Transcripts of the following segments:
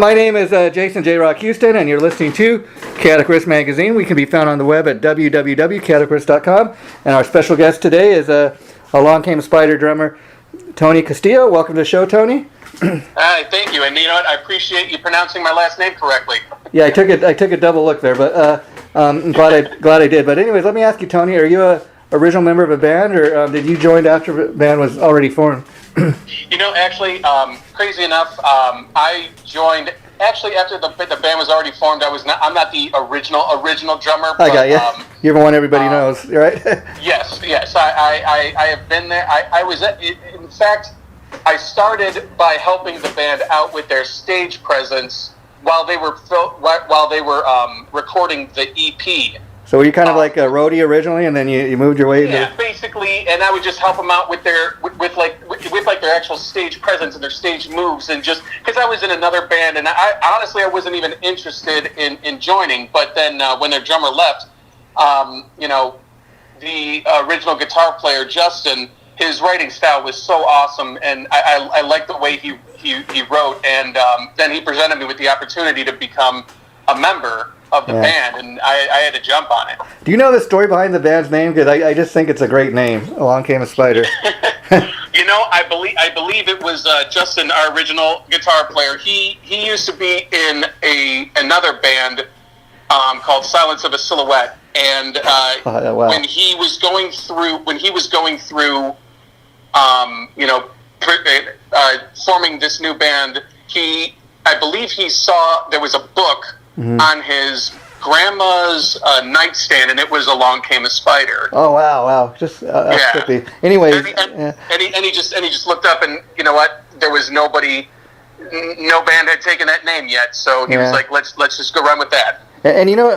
My name is Jason J. Rock Houston, and you're listening to Chaotic Riffs Magazine. We can be found on the web at www.chaoticriffs.com. And our special guest today is Along Came a Spider drummer, Tony Castillo. Welcome to the show, Tony. Hi, thank you. And you know what? I appreciate you pronouncing my last name correctly. Yeah, I took a double look there, but I'm glad I did. But anyways, let me ask you, Tony, are you a original member of a band, or did you join after the band was already formed? You know, actually, crazy enough, I joined actually after the band was already formed. I'm not the original drummer. I got you. You're the one everybody knows, right? Yes. I have been there. I was in fact, I started by helping the band out with their stage presence while they were recording the EP. So were you kind of like a roadie originally, and then you moved your way into... Yeah, basically, and I would just help them out with their their actual stage presence and their stage moves, and just because I was in another band, and I honestly wasn't even interested in joining. But then when their drummer left, the original guitar player Justin, his writing style was so awesome, and I liked the way he wrote, and then he presented me with the opportunity to become a member of the band, and I had to jump on it. Do you know the story behind the band's name? Because I just think it's a great name. Along Came a Spider. You know, I believe it was Justin, our original guitar player. He used to be in another band called Silence of a Silhouette, and wow. when he was going through forming this new band, I believe he saw there was a book on his grandma's nightstand, and it was Along Came a Spider. Oh wow! Just trippy. Anyways, and he just looked up, and you know what? There was no band had taken that name yet, so he was like, let's just go run with that. And you know,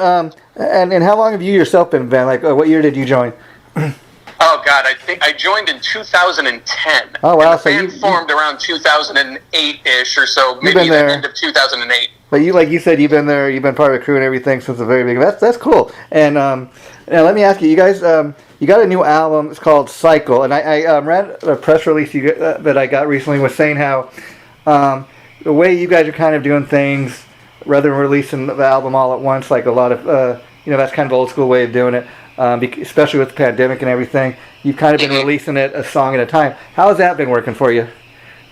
and how long have you yourself been in band? Like, what year did you join? Oh God, I think I joined in 2010. Oh wow! And the band formed around 2008-ish or so, maybe the end of 2008. But like you said, you've been there, you've been part of the crew and everything since the very beginning. That's cool. And now let me ask you, you guys, you got a new album. It's called Cycle, and I read a press release that I got recently was saying how the way you guys are kind of doing things, rather than releasing the album all at once, like a lot of that's kind of the old school way of doing it. Especially with the pandemic and everything, you've kind of been releasing it a song at a time. How has that been working for you?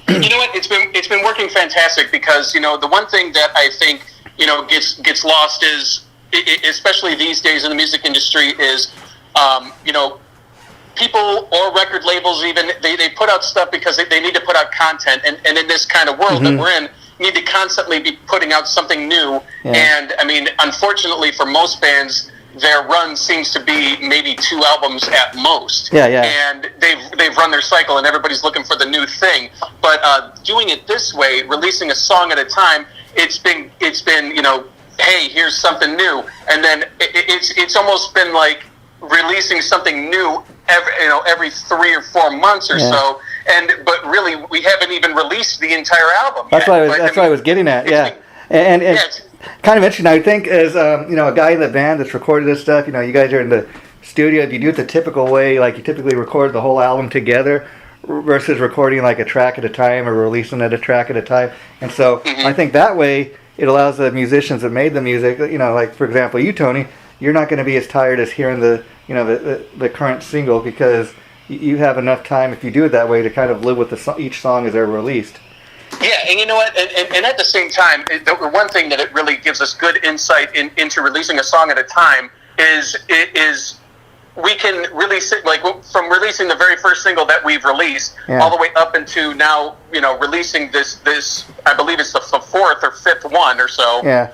You know what? It's been working fantastic, because the one thing that I think gets lost is, especially these days in the music industry, is people or record labels even they put out stuff because they need to put out content, and in this kind of world that we're in, need to constantly be putting out something new. And I mean, unfortunately for most bands, their run seems to be maybe 2 albums at most. And they've run their cycle, and everybody's looking for the new thing. But doing it this way, releasing a song at a time, it's been hey, here's something new, and then it's almost been like releasing something new every 3 or 4 months or so. But really, we haven't even released the entire album. That's yet. What I was getting at. And kind of interesting, I think, as a guy in the band that's recorded this stuff. You guys are in the studio. Do you do it the typical way, like you typically record the whole album together, versus recording like a track at a time or releasing it a track at a time? And so I think that way it allows the musicians that made the music, like for example, you, Tony, you're not going to be as tired as hearing the current single, because you have enough time, if you do it that way, to kind of live with each song as they're released. Yeah, and you know what? And at the same time, the one thing that it really gives us good insight into releasing a song at a time is we can really like from releasing the very first single that we've released all the way up into now, releasing this. I believe it's the 4th or 5th one or so. Yeah,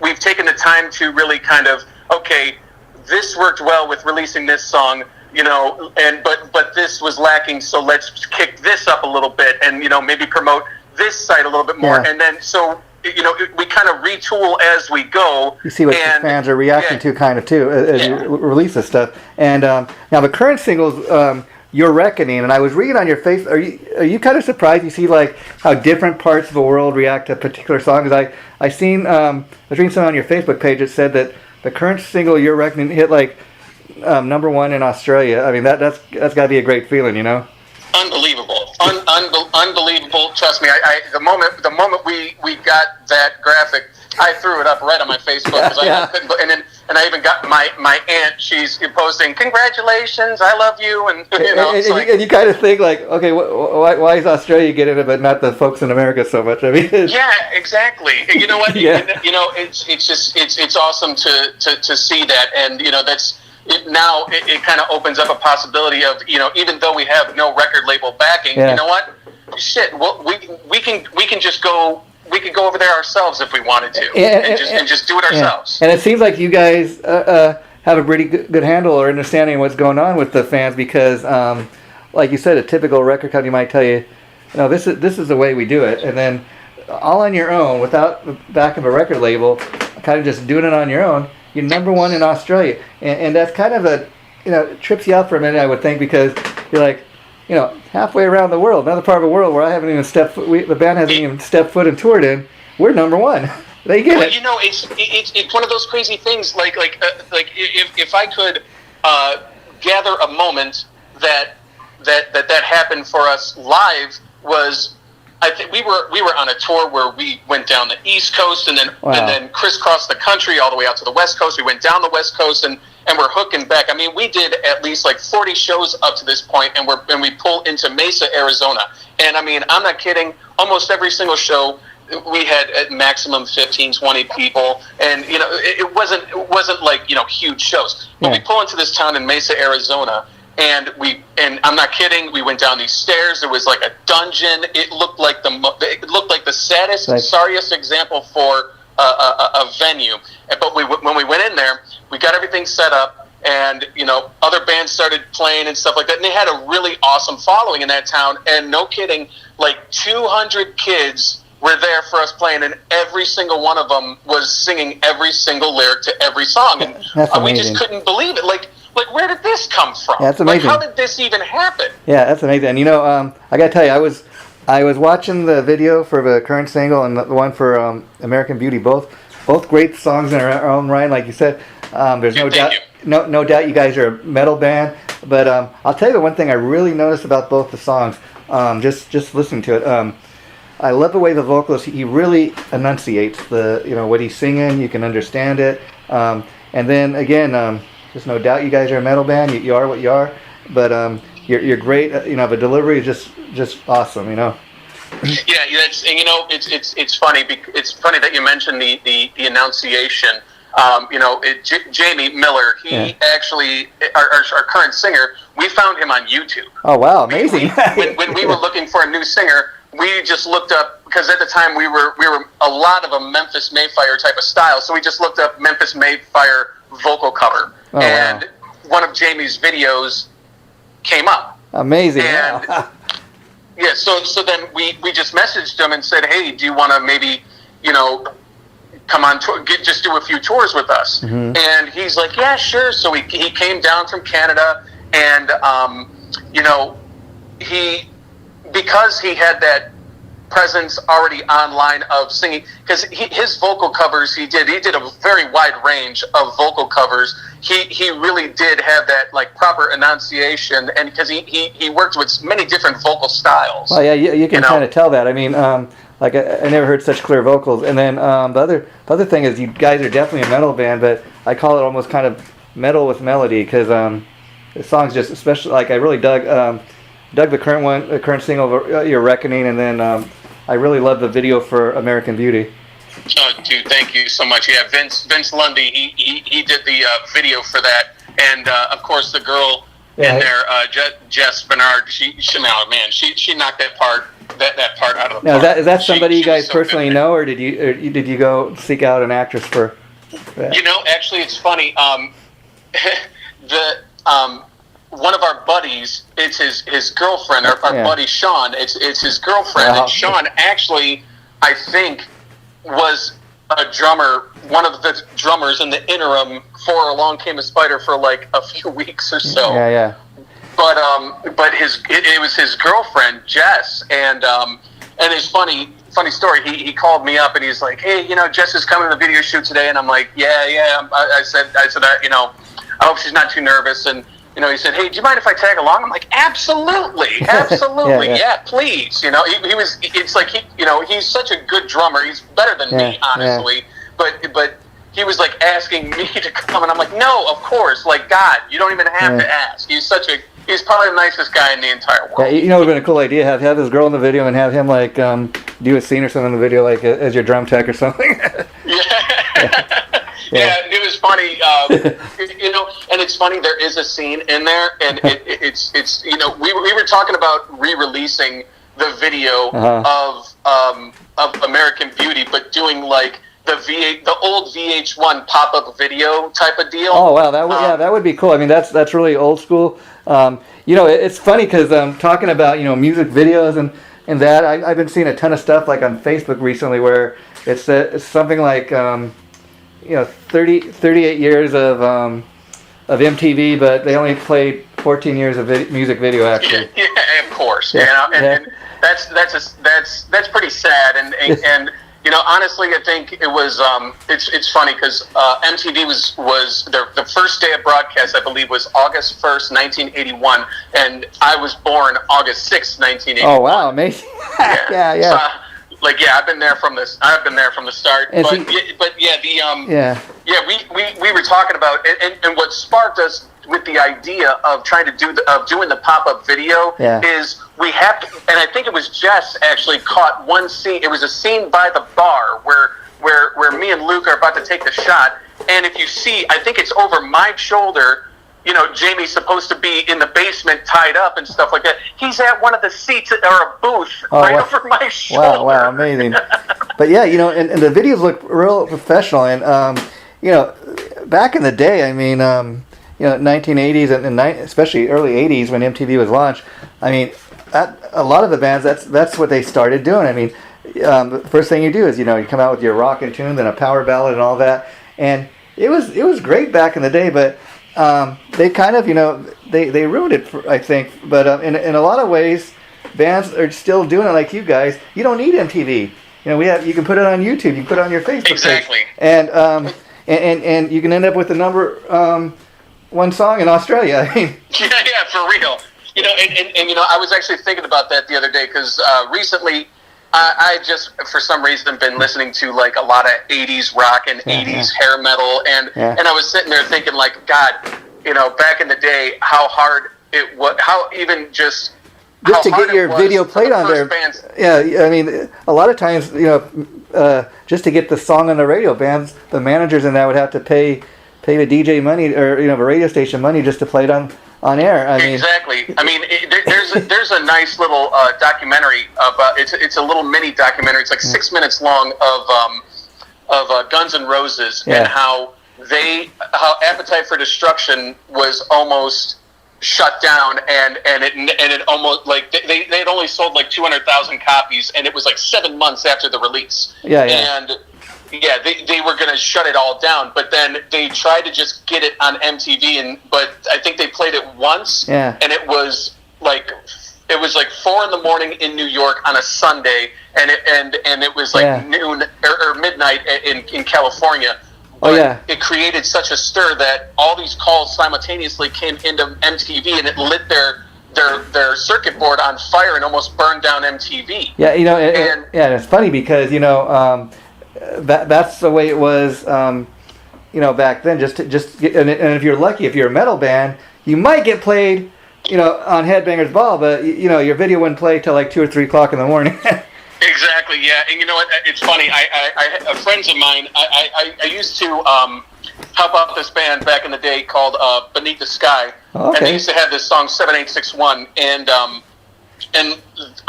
we've taken the time to really kind of, okay, this worked well with releasing this song. But this was lacking, so let's kick this up a little bit, and maybe promote this side a little bit more, and then so we kind of retool as we go. You see what the fans are reacting to, kind of too, as you release this stuff. And now the current singles, Your Reckoning, and I was reading on your face. Are you kind of surprised you see like how different parts of the world react to particular songs? I was reading something on your Facebook page that said that the current single Your Reckoning hit like number 1 in Australia. I mean, that's got to be a great feeling, Unbelievable, unbelievable. Trust me. The moment we got that graphic, I threw it up right on my Facebook because I couldn't. And I even got my aunt. She's posting, "Congratulations, I love you," and and you kind of think like, okay, why is Australia getting it, but not the folks in America so much? I mean, yeah, exactly. You know what? It's awesome to see that, and that's. It kind of opens up a possibility of, even though we have no record label backing, you know what? Shit, well, we can just go. We could go over there ourselves if we wanted to, and just do it ourselves. And it seems like you guys have a pretty good handle or understanding of what's going on with the fans because, like you said, a typical record company might tell you, this is the way we do it, and then all on your own without the back of a record label, kind of just doing it on your own. You're number one in Australia, and that's kind of it trips you out for a minute, I would think, because you're like, halfway around the world, another part of the world where I haven't even the band hasn't even stepped foot and toured in, we're number one. They get it. It's one of those crazy things. Like if I could gather a moment that happened for us live was. I think we were on a tour where we went down the East Coast and then crisscrossed the country all the way out to the West Coast. We went down the West Coast and we're hooking back. I mean, we did at least like 40 shows up to this point, and we pull into Mesa, Arizona. And I mean, I'm not kidding. Almost every single show we had at maximum 15, 20 people, and it wasn't like huge shows. But we pull into this town in Mesa, Arizona. And I'm not kidding. We went down these stairs. There was like a dungeon. It looked like the saddest, sorriest example for a venue. But when we went in there, we got everything set up, and other bands started playing and stuff like that. And they had a really awesome following in that town. And no kidding, like 200 kids were there for us playing, and every single one of them was singing every single lyric to every song. And we just couldn't believe it. Like, where did this come from? Yeah, that's amazing. Like, how did this even happen? Yeah, that's amazing. And I gotta tell you, I was watching the video for the current single and the one for American Beauty. Both great songs in their own right, like you said. There's no doubt you guys are a metal band. But I'll tell you the one thing I really noticed about both the songs, just listening to it. I love the way the vocalist, he really enunciates what he's singing. You can understand it. And then again. There's no doubt you guys are a metal band. You are what you are, but you're great. The delivery is just awesome. Yeah, that's it's funny. It's funny that you mentioned the enunciation. Jamie Miller, he actually our current singer. We found him on YouTube. Oh wow, amazing! When we were looking for a new singer, we just looked up because at the time we were a lot of a Memphis Mayfire type of style. So we just looked up Memphis Mayfire vocal cover. Oh, and one of Jamie's videos came up. Amazing. And yeah, so then we just messaged him and said, hey, do you want to maybe, come on tour, just do a few tours with us? Mm-hmm. And he's like, yeah, sure. So he came down from Canada, and because he had that presence already online of singing, because his vocal covers he did a very wide range of vocal covers. He really did have that like proper enunciation, and because he worked with many different vocal styles. Oh yeah, you can kind of tell that. I mean, like I never heard such clear vocals. And then the other thing is you guys are definitely a metal band, but I call it almost kind of metal with melody, because the songs just, especially like I really dug the current single, Your Reckoning, and then I really love the video for American Beauty. Oh, dude, thank you so much. Yeah, Vince Lundy, he did the video for that, and of course the girl in there, Jess Bernard, she knocked that part out of the park. Now, is that somebody you guys so personally know, or did you go seek out an actress for that? Actually, it's funny. One of our buddies, it's his girlfriend, our buddy Sean, it's his girlfriend, and Sean actually, I think, was a drummer, one of the drummers in the interim for Along Came a Spider for like a few weeks or so. Yeah. But it was his girlfriend Jess, and it's funny story. He called me up and he's like, hey, Jess is coming to the video shoot today, and I'm like, yeah. I said, I hope she's not too nervous, and he said, "Hey, do you mind if I tag along?" I'm like, "Absolutely, absolutely, yeah, please." It's like he's such a good drummer. He's better than me, honestly. But he was like asking me to come, and I'm like, "No, of course, like God, you don't even have to ask." He's probably the nicest guy in the entire world. Yeah, it would have been a cool idea. Have this girl in the video and have him like do a scene or something in the video, like as your drum tech or something. Yeah, it was funny, and it's funny. There is a scene in there, and it's we were talking about re-releasing the video of American Beauty, but doing like the old VH1 pop-up video type of deal. Oh wow, that would be cool. I mean, that's really old school. It's funny because talking about music videos and that I've been seeing a ton of stuff like on Facebook recently where it's something like 38 years of MTV, but they only played 14 years of music video actually. Yeah, of course. And that's pretty sad. And honestly, I think it was. It's funny because MTV was the first day of broadcast. I believe was August 1st, 1981, and I was born August 6th, 1981. Oh wow, amazing! Yeah. So, I've been there from this. I've been there from the start. We were talking about and what sparked us with the idea of trying to doing the pop-up video is we have to, and I think it was Jess actually caught one scene. It was a scene by the bar where me and Luke are about to take the shot, and if you see, I think it's over my shoulder. Jamie's supposed to be in the basement tied up and stuff like that. He's at one of the seats or a booth over my shoulder. Wow, amazing. But and the videos look real professional. And, back in the day, I mean, 1980s and especially early 80s when MTV was launched, I mean, a lot of the bands, that's what they started doing. I mean, the first thing you do is, you come out with your rockin' tune, then a power ballad and all that. And it was great back in the day, but they kind of, they ruined it, I think. But in a lot of ways, bands are still doing it like you guys. You don't need MTV. You can put it on YouTube. You can put it on your Facebook page. And you can end up with the number one song in Australia. I mean, yeah, for real. I was actually thinking about that the other day because recently I just, for some reason, been listening to like a lot of 80s rock and 80s hair metal, and I was sitting there thinking like, God, back in the day, how hard it was, how even just to get your video played on there. Bands. Yeah, I mean, a lot of times, just to get the song on the radio, the managers and that would have to pay the DJ money or the radio station money just to play it on air. Exactly. I mean, there's a nice little documentary about it's a little mini documentary. It's like 6 minutes long of Guns N' Roses and how Appetite for Destruction was almost shut down and it almost like they had only sold like 200,000 copies and it was like 7 months after the release. And they were going to shut it all down, but then they tried to just get it on MTV, but I think they played it once, and it was like 4 a.m. in New York on a Sunday, and it was like noon or midnight in California. But it created such a stir that all these calls simultaneously came into MTV, and it lit their circuit board on fire and almost burned down MTV. Yeah, and it's funny because that's the way it was, back then. Just and if you're lucky, if you're a metal band, you might get played, on Headbangers Ball, but your video wouldn't play till like 2 or 3 o'clock in the morning. Exactly. Yeah, and you know what? It's funny. I friends of mine. I used to help out this band back in the day called Beneath the Sky, and they used to have this song 7861, and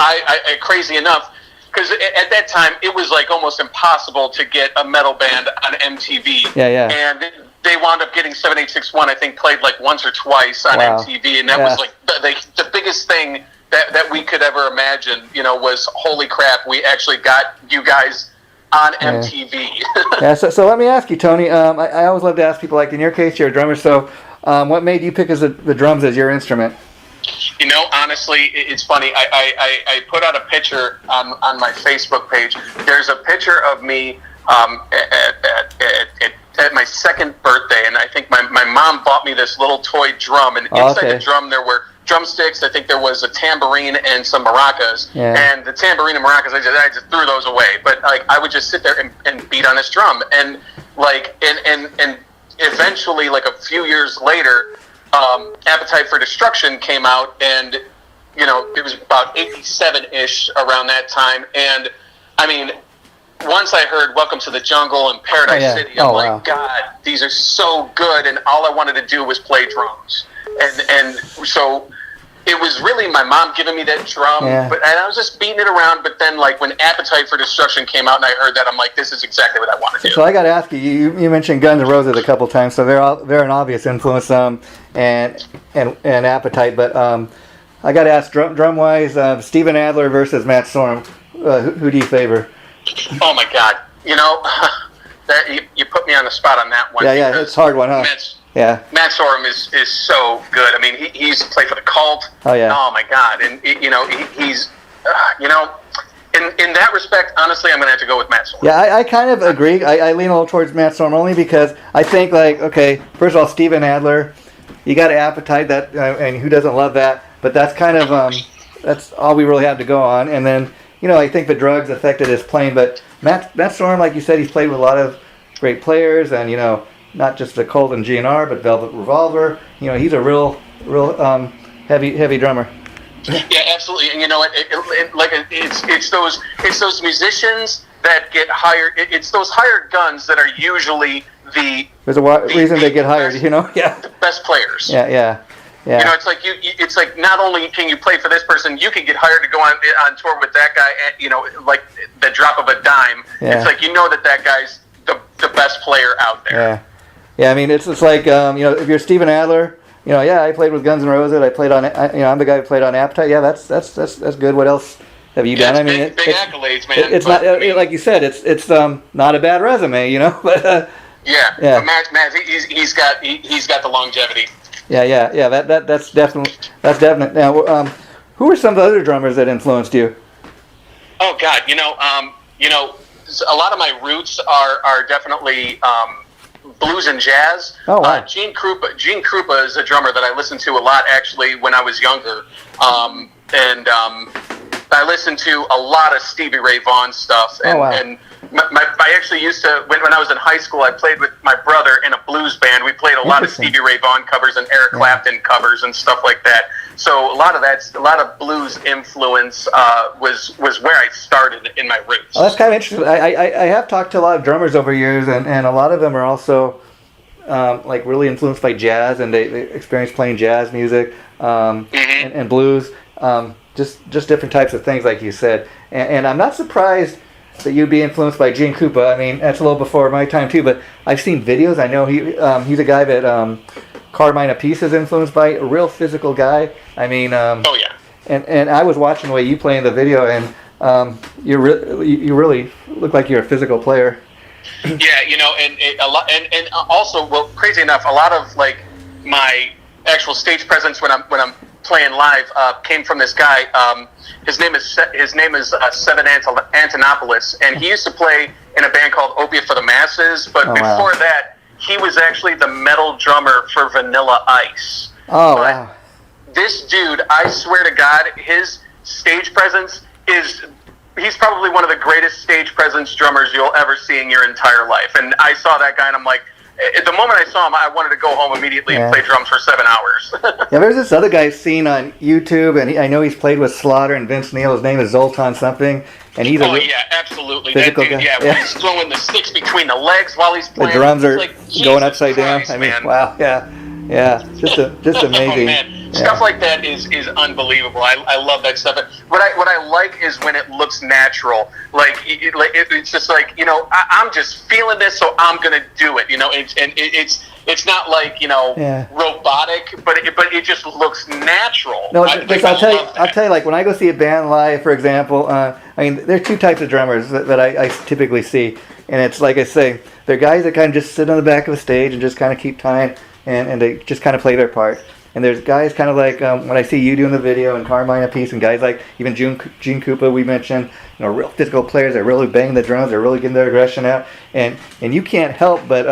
I crazy enough. Because at that time, it was like almost impossible to get a metal band on MTV. And they wound up getting 7861, I think, played like once or twice on MTV. And that was like the biggest thing that we could ever imagine, was holy crap, we actually got you guys on MTV. So let me ask you, Tony. I always love to ask people, like in your case, you're a drummer. So what made you pick the drums as your instrument? Honestly, it's funny. I put out a picture on my Facebook page. There's a picture of me at at my second birthday, and I think my mom bought me this little toy drum, and inside the drum there were drumsticks. I think there was a tambourine and some maracas, and the tambourine and maracas, I just threw those away. But like I would just sit there and beat on this drum, and like and eventually, like a few years later, Appetite for Destruction came out, and it was about 87-ish around that time, and I mean, once I heard Welcome to the Jungle and Paradise City, I'm like, God, these are so good, and all I wanted to do was play drums. And so it was really my mom giving me that drum, and I was just beating it around, but then like when Appetite for Destruction came out and I heard that, I'm like, this is exactly what I want to do. So I got to ask you, you mentioned Guns N' Roses a couple times, so they're an obvious influence, and Appetite, but I got to ask, drum-wise, Steven Adler versus Matt Sorum, who do you favor? Oh my God! That you put me on the spot on that one. Yeah, it's a hard one, huh? Matt Sorum is so good. I mean, he's played for the Cult. Oh yeah. Oh my God! And he's in that respect, honestly, I'm gonna have to go with Matt Sorum. Yeah, I kind of agree. I lean a little towards Matt Sorum only because I think first of all, Steven Adler, you got Appetite, that and who doesn't love that? But that's kind of that's all we really have to go on, and then. I think the drugs affected his playing, but Matt Sorum, like you said, he's played with a lot of great players, and not just the Cult and GNR, but Velvet Revolver. He's a real heavy drummer. Yeah, absolutely. And it's those musicians that get hired. It's those hired guns that are usually There's a reason they get hired. The best players. Yeah. It's like it's like not only can you play for this person, you can get hired to go on tour with that guy. Like the drop of a dime. Yeah. It's like that guy's the best player out there. Yeah. I mean, it's like if you're Steven Adler, I played with Guns N' Roses. I played on I'm the guy who played on Appetite. Yeah, that's good. What else have you done? I mean, big accolades, man. It's not like you said. It's not a bad resume, but yeah. Matt, he's got the longevity. Yeah. That's definite. Now, who are some of the other drummers that influenced you? Oh God, a lot of my roots are definitely blues and jazz. Oh wow. Gene Krupa is a drummer that I listened to a lot actually when I was younger, and I listened to a lot of Stevie Ray Vaughan stuff. And, oh wow. And I actually used to, when I was in high school, I played with my brother in a blues band. We played a lot of Stevie Ray Vaughan covers and Eric Clapton covers and stuff like that. So a lot of blues influence was where I started in my roots. Oh, that's kind of interesting. I have talked to a lot of drummers over years, and a lot of them are also really influenced by jazz, and they experience playing jazz music and blues, just different types of things, like you said. And I'm not surprised that you'd be influenced by Gene Krupa. I mean, that's a little before my time too, but I've seen videos. I know he's a guy that Carmine Appice is influenced by, a real physical guy. I mean, oh yeah. And I was watching the way you play in the video, and you really look like you're a physical player. Yeah, and also, well, crazy enough, a lot of like my actual stage presence when I'm playing live came from this guy. His name is Seven Antonopoulos, and he used to play in a band called Opiate for the Masses. But before that, he was actually the metal drummer for Vanilla Ice. Oh wow! This dude, I swear to God, his stage presence he's probably one of the greatest stage presence drummers you'll ever see in your entire life. And I saw that guy, and I'm like, the moment I saw him, I wanted to go home immediately and play drums for 7 hours. Yeah, there's this other guy I've seen on YouTube, and I know he's played with Slaughter and Vince Neil. His name is Zoltan something, and he's absolutely. Physical that dude, guy. When he's throwing the sticks between the legs while he's playing. The drums are going upside Christ, down. I mean, man. wow, yeah, just amazing. Oh, man. Stuff like that is unbelievable. I love that stuff. What I like is when it looks natural. It's just like, I'm just feeling this, so I'm gonna do it. It's not like robotic, but it just looks natural. No, I'll tell you, like when I go see a band live, for example. I mean, there are two types of drummers that I typically see, and it's like I say, they're guys that kind of just sit on the back of a stage and just kind of keep time, and they just kind of play their part. And there's guys kind of like when I see you doing the video and Carmine a piece, and guys like even Gene Koopa we mentioned, real physical players that really bang the drums, they're really getting their aggression out, and you can't help but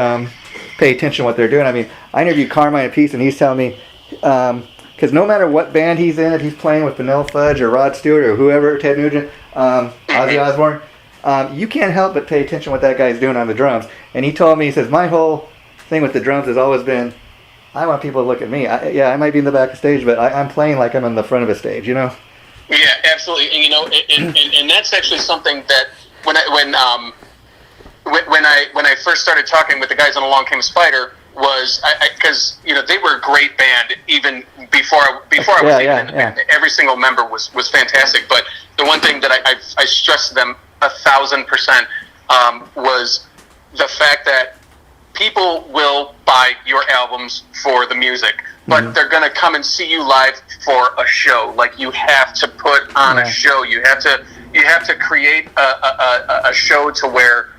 pay attention to what they're doing. I mean, I interviewed Carmine a piece, and he's telling me, because no matter what band he's in, if he's playing with Vanilla Fudge or Rod Stewart or whoever, Ted Nugent, Ozzy Osbourne, you can't help but pay attention to what that guy's doing on the drums. And he told me, he says, my whole thing with the drums has always been, I want people to look at me. I might be in the back of stage, but I'm playing like I'm in the front of a stage, Yeah, absolutely. And and that's actually something that when I first started talking with the guys on Along Came a Spider was because they were a great band even before I was in the band. Every single member was fantastic. But the one thing that I stressed to them 1,000% was the fact that people will buy your albums for the music, but they're going to come and see you live for a show. Like, you have to put on a show. You have to create a show to where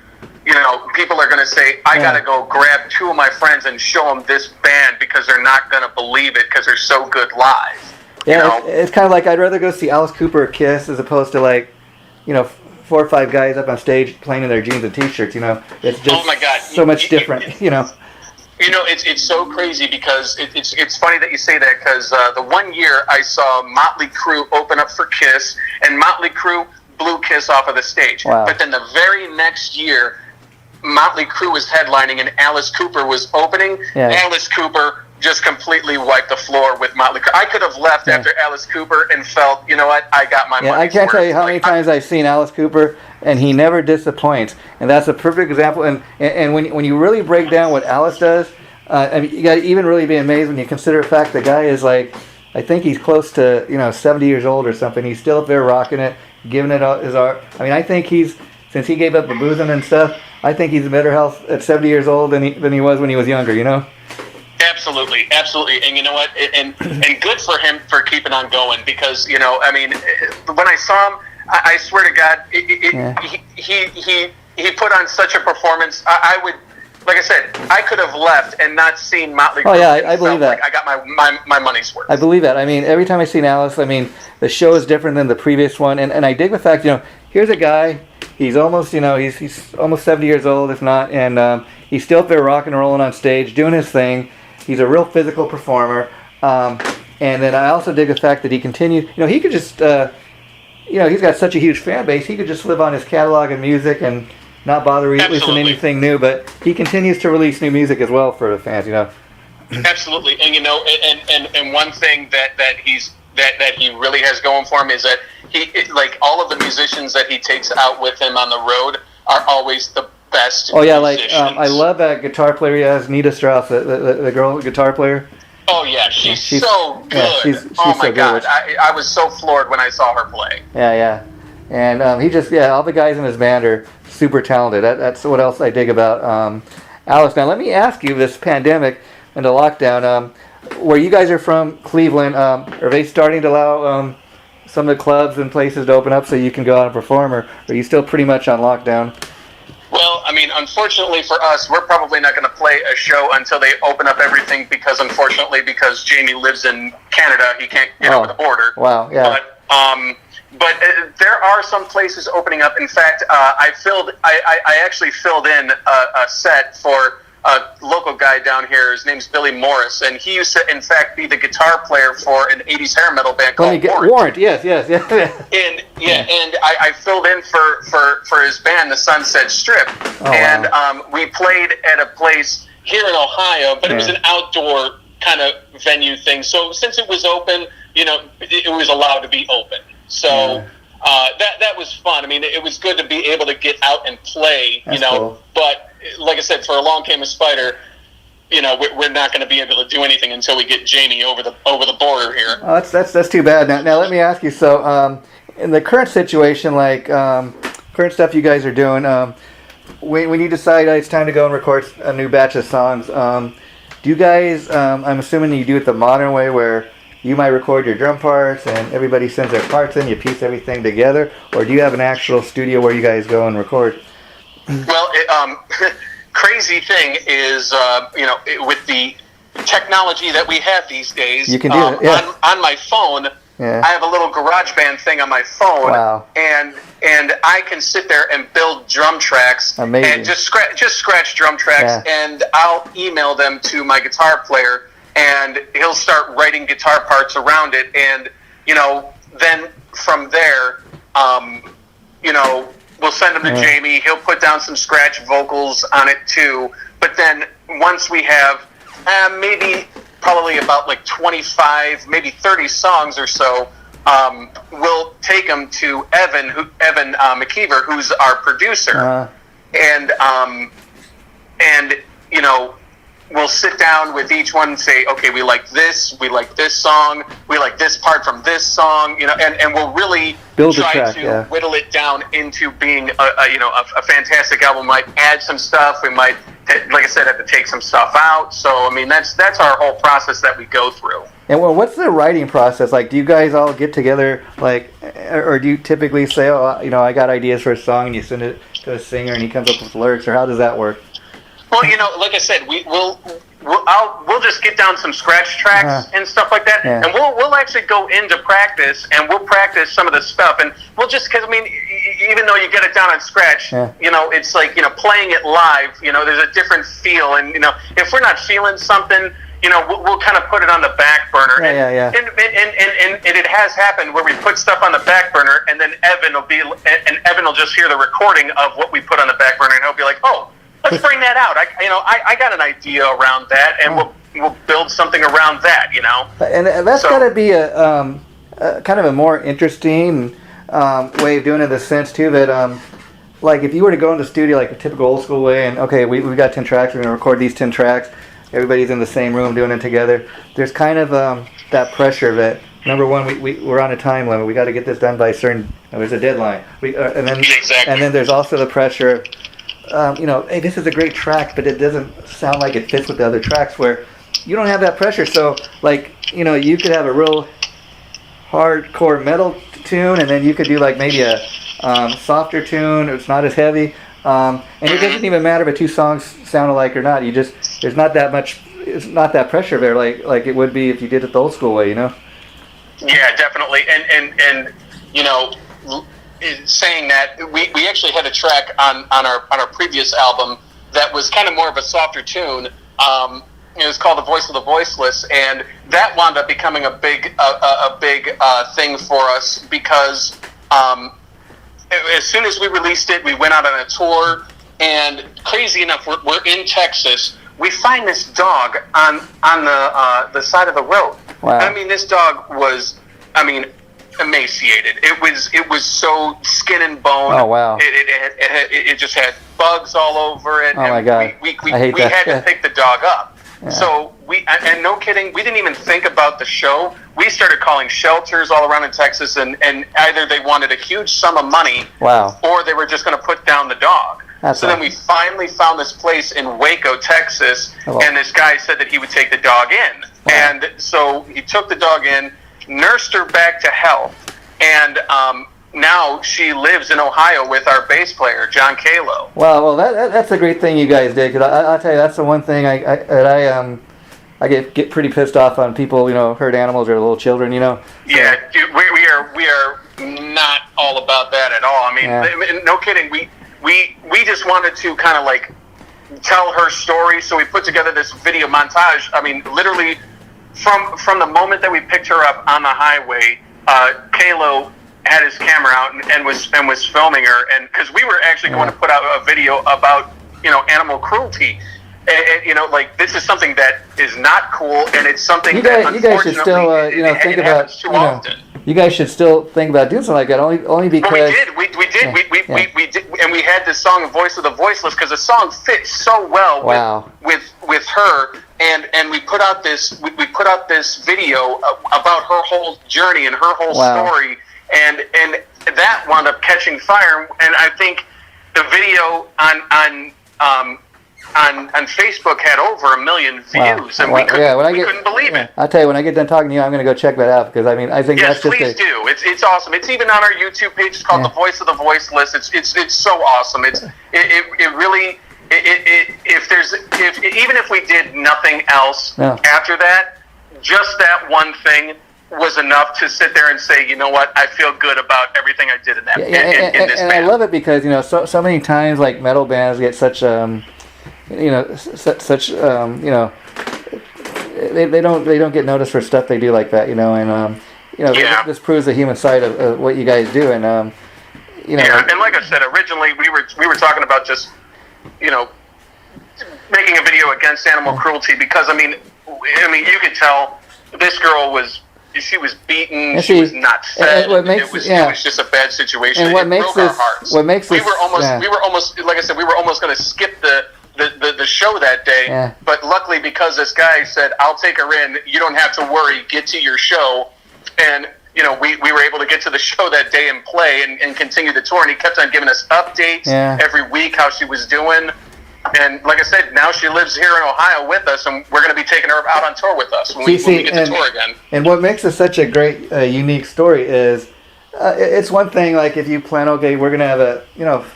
people are going to say, I got to go grab two of my friends and show them this band because they're not going to believe it because they're so good live. Yeah, it's kind of like I'd rather go see Alice Cooper or Kiss as opposed to 4 or 5 guys up on stage playing in their jeans and t-shirts. It's just oh my God. so much different. It's so crazy because it's funny that you say that because the one year I saw Motley Crue open up for Kiss, and Motley Crue blew Kiss off of the stage. Wow. But then the very next year, Motley Crue was headlining and Alice Cooper was opening. Yeah. Alice Cooper just completely wiped the floor with Motley Crue. I could have left after Alice Cooper and felt, you know what, I got my money's I can't tell you how worth. many times I've seen Alice Cooper, and he never disappoints. And that's a perfect example. And when you really break down what Alice does, you got to even really be amazed when you consider the fact the guy is I think he's close to 70 years old or something. He's still up there rocking it, giving it all his art. I mean, I think since he gave up the boozing and stuff, I think he's in better health at 70 years old than he was when he was younger. Absolutely, and you know what, and good for him for keeping on going because when I saw him, I swear to God, he put on such a performance. I would, like I said, I could have left and not seen Motley Crue. Oh yeah, I believe that. Like I got my money's worth. I believe that. I mean, every time I seen Alice, the show is different than the previous one, and I dig the fact, here's a guy. He's almost, he's almost 70 years old, if not, and he's still up there rocking and rolling on stage, doing his thing. He's a real physical performer, and then I also dig the fact that he continues. He could just, he's got such a huge fan base. He could just live on his catalog and music and not bother releasing anything new. But he continues to release new music as well for the fans. Absolutely, and and one thing that he really has going for him is that like all of the musicians that he takes out with him on the road are always the best. Oh yeah, musicians. I love that guitar player he has, Nita Strauss, the girl guitar player. Oh yeah, she's so good. Yeah, she's oh my so God, good. I was so floored when I saw her play. Yeah, and he just all the guys in his band are super talented. That's what else I dig about Alice. Now let me ask you, this pandemic and the lockdown, where you guys are from, Cleveland, are they starting to allow some of the clubs and places to open up so you can go out and perform, or are you still pretty much on lockdown? Well, unfortunately for us, we're probably not going to play a show until they open up everything because Jamie lives in Canada, he can't get over the border. Wow, yeah. But there are some places opening up. In fact, I actually filled in a set for a local guy down here. His name's Billy Morris, and he used to, in fact, be the guitar player for an 80s hair metal band called Warrant. Yes. And I filled in for his band, the Sunset Strip, we played at a place here in Ohio, but it was an outdoor kind of venue thing. So since it was open, it was allowed to be open. So that was fun. It was good to be able to get out and play. That's cool. But like I said, for Along Came a Spider, we're not going to be able to do anything until we get Jamie over the border here. Oh, that's too bad. Now let me ask you. So, in the current situation, current stuff you guys are doing, when you decide it's time to go and record a new batch of songs, do you guys? I'm assuming you do it the modern way, where you might record your drum parts and everybody sends their parts in, you piece everything together, or do you have an actual studio where you guys go and record? Well, crazy thing is, with the technology that we have these days. You can do it, yeah. On my phone. Yeah. I have a little GarageBand thing on my phone, wow. and I can sit there and build drum tracks. Amazing. And just scratch drum tracks, and I'll email them to my guitar player, and he'll start writing guitar parts around it, and then from there, we'll send them to Jamie. He'll put down some scratch vocals on it too. But then once we have probably about like 25, maybe 30 songs or so, we'll take them to Evan McKeever, who's our producer, and we'll sit down with each one and say, okay, we like this song, we like this part from this song, and we'll really try to whittle it down into being a fantastic album. We might add some stuff, we might, like I said, have to take some stuff out. So I mean, that's our whole process that we go through. And well, what's the writing process like? Do you guys all get together, or do you typically say, I got ideas for a song, and you send it to a singer and he comes up with lyrics, or how does that work? Well, like I said, we'll just get down some scratch tracks and stuff like that, and we'll actually go into practice, and we'll practice some of the stuff, and we'll just, because I mean, even though you get it down on scratch, it's like playing it live, there's a different feel, and if we're not feeling something, we'll kind of put it on the back burner, and it has happened where we put stuff on the back burner, and then Evan will just hear the recording of what we put on the back burner, and he'll be like, oh, let's bring that out. I got an idea around that, and we'll build something around that, And that's got to be a kind of a more interesting way of doing it, in the sense too that like if you were to go in the studio like a typical old school way, and okay, we got 10 tracks, we're going to record these 10 tracks, everybody's in the same room doing it together. There's kind of that pressure that, number one, we're on a time limit. We got to get this done by a certain. There's a deadline. And then there's also the pressure. Hey, this is a great track, but it doesn't sound like it fits with the other tracks, where you don't have that pressure. So, you could have a real hardcore metal tune, and then you could do maybe a softer tune. It's not as heavy, and it doesn't even matter if two songs sound alike or not. There's not that much. It's not that pressure there, like it would be if you did it the old school way. Yeah, definitely, and saying that, we actually had a track on our previous album that was kind of more of a softer tune. It was called "The Voice of the Voiceless," and that wound up becoming a big thing for us, because as soon as we released it, we went out on a tour, and crazy enough, we're in Texas. We find this dog on the side of the road. Wow. I mean, this dog was, emaciated. It was so skin and bone. Oh wow! It just had bugs all over it. Oh my God! We had to pick the dog up. Yeah. So and no kidding, we didn't even think about the show. We started calling shelters all around in Texas, and either they wanted a huge sum of money, wow, or they were just going to put down the dog. Then we finally found this place in Waco, Texas, and this guy said that he would take the dog in. Wow. And so he took the dog in, nursed her back to health, and now she lives in Ohio with our bass player, John Kalo. Wow, well, that's a great thing you guys did, because I'll tell you, that's the one thing I get pretty pissed off on people, hurt animals or little children, So. Yeah, dude, we are not all about that at all. I mean, no kidding. We just wanted to kind of tell her story, so we put together this video montage. I mean, literally from the moment that we picked her up on the highway, Kalo had his camera out and was filming her, and because we were actually going to put out a video about animal cruelty. And, this is something that is not cool, and it's something that you guys should still think about too often. You guys should still think about doing something like that, only because. Well, we did. We did, and we had this song "Voice of the Voiceless" because the song fits so well with her, and we put out this video about her whole journey and her whole story, and that wound up catching fire, and I think the video on Facebook had over 1 million views, and we couldn't believe it. I'll tell you, when I get done talking to you, I'm going to go check that out, because I think that's just please do. It's awesome. It's even on our YouTube page. It's called "The Voice of the Voiceless." It's so awesome. It really even if we did nothing else after that, just that one thing was enough to sit there and say, you know what, I feel good about everything I did in that in this band. And I love it because so many times like metal bands get such they don't get noticed for stuff they do like that, and this proves the human side of what you guys do, and and like I said, originally we were talking about just making a video against animal cruelty because I mean you could tell this girl was beaten, she was not fed. It was just a bad situation. And what it makes broke this our hearts. What makes we were almost like I said, we were almost going to skip the show that day. Yeah. But luckily, because this guy said, "I'll take her in. You don't have to worry. Get to your show." And we were able to get to the show that day and play and continue the tour. And he kept on giving us updates every week how she was doing. And like I said, now she lives here in Ohio with us, and we're going to be taking her out on tour with us when we get to tour again. And what makes it such a great, unique story is it's one thing like if you plan, okay, we're going to have a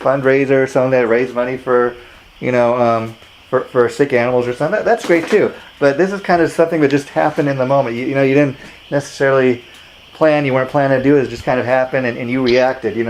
fundraiser or something that raise money for for sick animals or something. That's great too. But this is kind of something that just happened in the moment. You didn't necessarily plan. You weren't planning to do it. It just kind of happened, and you reacted, in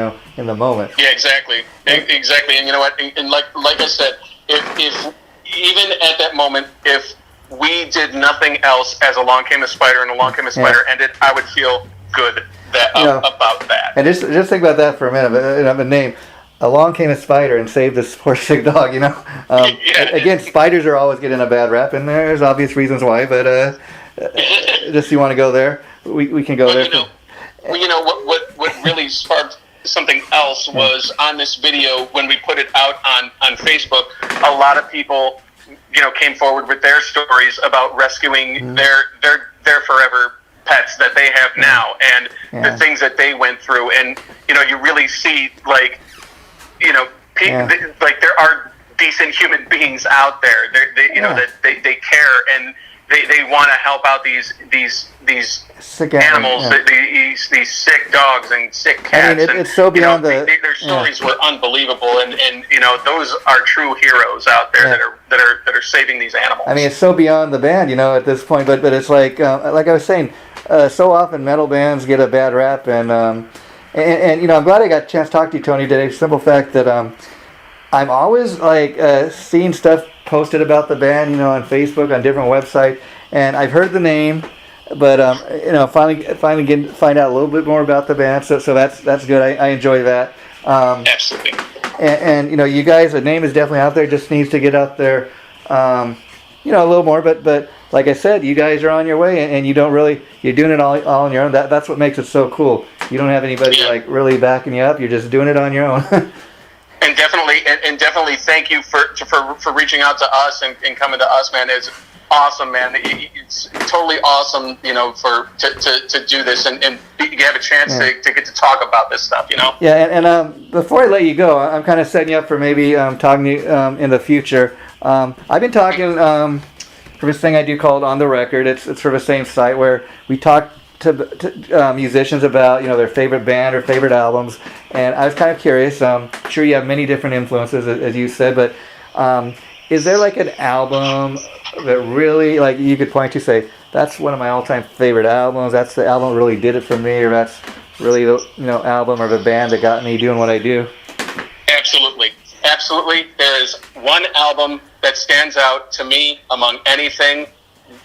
the moment. Yeah, exactly. Exactly. And you know what? And like I said. If even at that moment, if we did nothing else as Along Came a Spider and Along Came a Spider ended, I would feel good about that. And just think about that for a minute. A name, Along Came a Spider and saved this poor sick dog. Again, spiders are always getting a bad rap, and there's obvious reasons why. But just you want to go there, we can go there. What really sparked something else was on this video when we put it out on Facebook. A lot of people, came forward with their stories about rescuing their forever pets that they have now, and the things that they went through. And you really see like there are decent human beings out there. That they care and they want to help out these sick animals, these sick dogs and sick cats. I mean, it's so beyond their stories were unbelievable, and those are true heroes out there that are saving these animals. I mean, it's so beyond the band, at this point. But it's like I was saying, so often metal bands get a bad rap, and I'm glad I got a chance to talk to you, Tony, today. Simple fact that I'm always seeing stuff posted about the band, on Facebook, on different websites, and I've heard the name, but finally find out a little bit more about the band. So that's good. I enjoy that. Absolutely. And you guys, the name is definitely out there. Just needs to get out there, a little more. But like I said, you guys are on your way, and you're doing it all on your own. That's what makes it so cool. You don't have anybody really backing you up. You're just doing it on your own. And definitely thank you for reaching out to us and coming to us, man. It's awesome, man. It's totally awesome, to do this and you have a chance to get to talk about this stuff, Yeah, and before I let you go, I'm kind of setting you up for maybe talking to you in the future. I've been talking for this thing I do called On the Record. It's for the same site where we talk to musicians about their favorite band or favorite albums, and I was kind of curious. Sure, you have many different influences, as you said, but is there like an album that really you could point to, say that's one of my all-time favorite albums? That's the album that really did it for me, or that's really the album or the band that got me doing what I do? Absolutely. There is one album that stands out to me among anything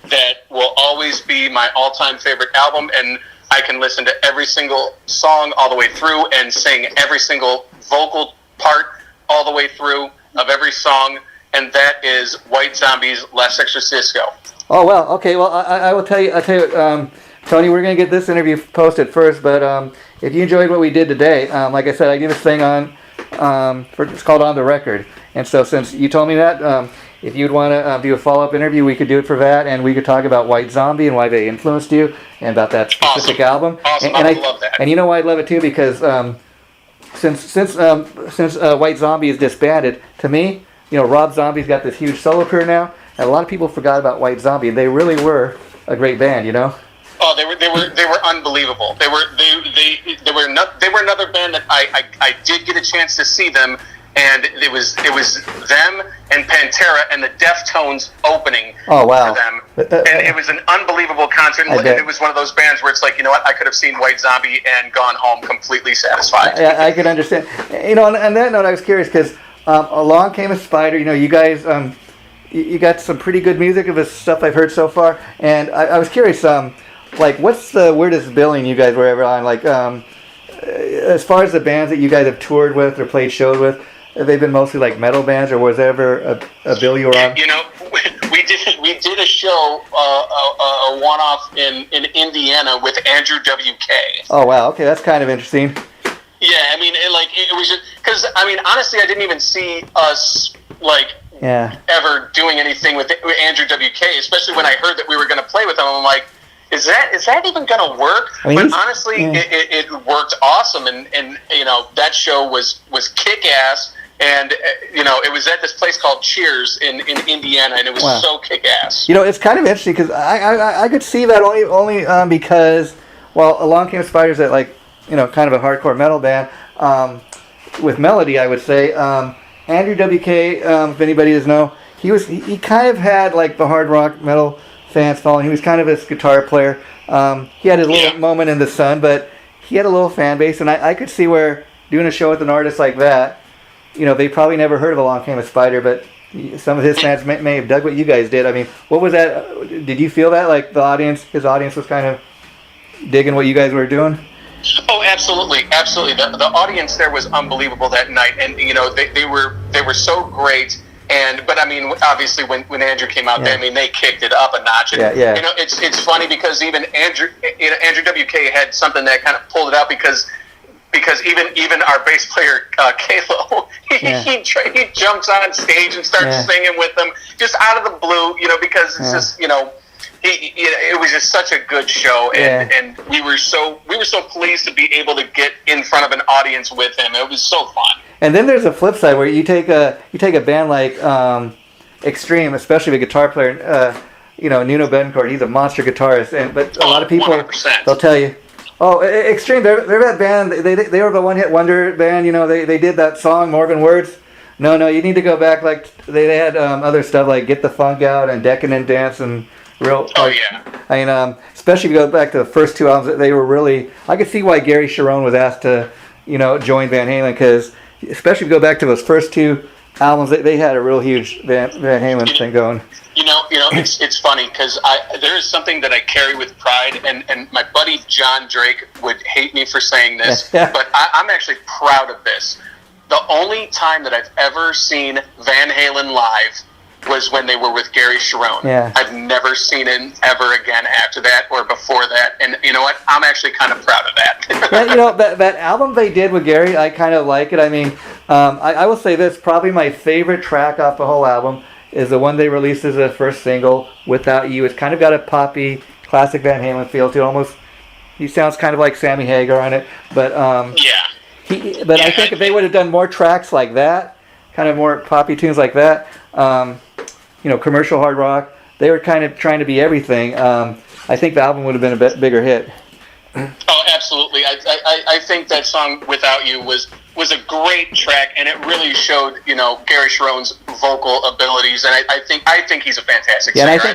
that will always be my all-time favorite album, and I can listen to every single song all the way through and sing every single vocal part all the way through of every song, and that is White Zombie's Last Exorcisco. Oh, well, okay. Well, I will tell you, Tony, we're going to get this interview posted first, but if you enjoyed what we did today, like I said, I do this thing it's called On the Record, and so since you told me that, if you'd want to do a follow-up interview, we could do it for that, and we could talk about White Zombie and why they influenced you, and about that specific album. Awesome. And I love that. And you know why I'd love it too? Because since White Zombie is disbanded, to me, Rob Zombie's got this huge solo career now, and a lot of people forgot about White Zombie, and they really were a great band, Oh, they were unbelievable. They were another band that I did get a chance to see them, and it was them and Pantera and the Deftones opening Oh, wow. for them. And it was an unbelievable concert. And it was one of those bands where it's like, you know what, I could have seen White Zombie and gone home completely satisfied. I could understand. You know, on that note, I was curious because along came a spider. You know, you guys, you got some pretty good music of the stuff I've heard so far. And I was curious, like, what's the weirdest billing you guys were ever on? Like, as far as the bands that you guys have toured with or played shows with, have they been mostly like metal bands, or was there ever a bill you were on? You know, we did a show, a one-off in Indiana with Andrew WK. Oh wow, okay, that's kind of interesting. Yeah, I mean, it was just because I mean, honestly, I didn't even see us ever doing anything with Andrew WK, especially when I heard that we were going to play with him. I'm like, is that even going to work? I mean, but honestly, it worked awesome, and you know, that show was kick-ass. And, you know, it was at this place called Cheers in Indiana, and it was so kick-ass. You know, it's kind of interesting because I could see that only because, well, along came Spiders at, like, you know, kind of a hardcore metal band with melody, I would say. Andrew WK, if anybody doesn't know, he kind of had, like, the hard rock metal fans following. He was kind of a guitar player. He had his little moment in the sun, but he had a little fan base, and I could see where doing a show with an artist like that, you know, they probably never heard of Along Came a Spider, but some of his fans may have dug what you guys did. I mean, what was that? Did you feel that, like, his audience was kind of digging what you guys were doing? Oh, absolutely. The audience there was unbelievable that night, and, you know, they were so great. But I mean, obviously, when Andrew came out there, I mean, they kicked it up a notch. And, you know, it's funny because even Andrew WK had something that kind of pulled it out because even our bass player Kalo, he jumps on stage and starts singing with them just out of the blue, you know, because it's just, you know, it was just such a good show, and we were so pleased to be able to get in front of an audience with him. It was so fun. And then there's a flip side where you take a band like Extreme, especially a guitar player, you know, Nuno Betancourt. He's a monster guitarist, but a lot of people 100%. They'll tell you, oh, Extreme, they're that band. They were the one-hit wonder band. You know, they did that song More Than Words. No, you need to go back. Like they had other stuff like Get the Funk Out and Decadent Dance and real. I mean, especially if you go back to the first two albums, they were really. I could see why Gary Cherone was asked to, you know, join Van Halen, because especially if you go back to those first two albums, they had a real huge Van Halen thing going. You know, it's funny because there is something that I carry with pride, and my buddy John Drake would hate me for saying this, but I'm actually proud of this. The only time that I've ever seen Van Halen live was when they were with Gary Cherone. Yeah. I've never seen him ever again after that or before that, and you know what? I'm actually kind of proud of that. Yeah, you know, that album they did with Gary, I kind of like it. I mean, I will say this, probably my favorite track off the whole album is the one they released as a first single, Without You. It's kind of got a poppy, classic Van Halen feel to it. Almost, he sounds kind of like Sammy Hagar on it. But I think if they would have done more tracks like that, kind of more poppy tunes like that, you know, commercial hard rock, they were kind of trying to be everything. I think the album would have been a bit bigger hit. Oh, absolutely. I think that song Without You was a great track, and it really showed, you know, Gary Cherone's vocal abilities, and I think he's a fantastic singer. And I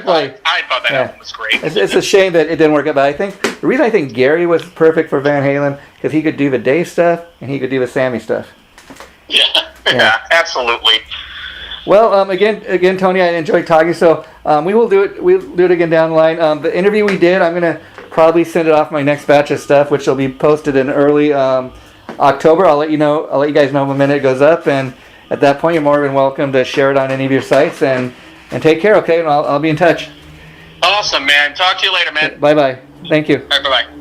thought that album was great. It's a shame that it didn't work out, but I think the reason I think Gary was perfect for Van Halen because he could do the Dave stuff and he could do the Sammy stuff. Yeah, absolutely. Well, again, Tony, I enjoyed talking. So we'll do it again down the line. The interview we did, I'm gonna probably send it off my next batch of stuff, which will be posted in early October. I'll let you guys know the minute it goes up, and at that point, you're more than welcome to share it on any of your sites. And take care, okay? And I'll be in touch. Awesome, man. Talk to you later, man. Bye bye. Thank you. All right, bye bye.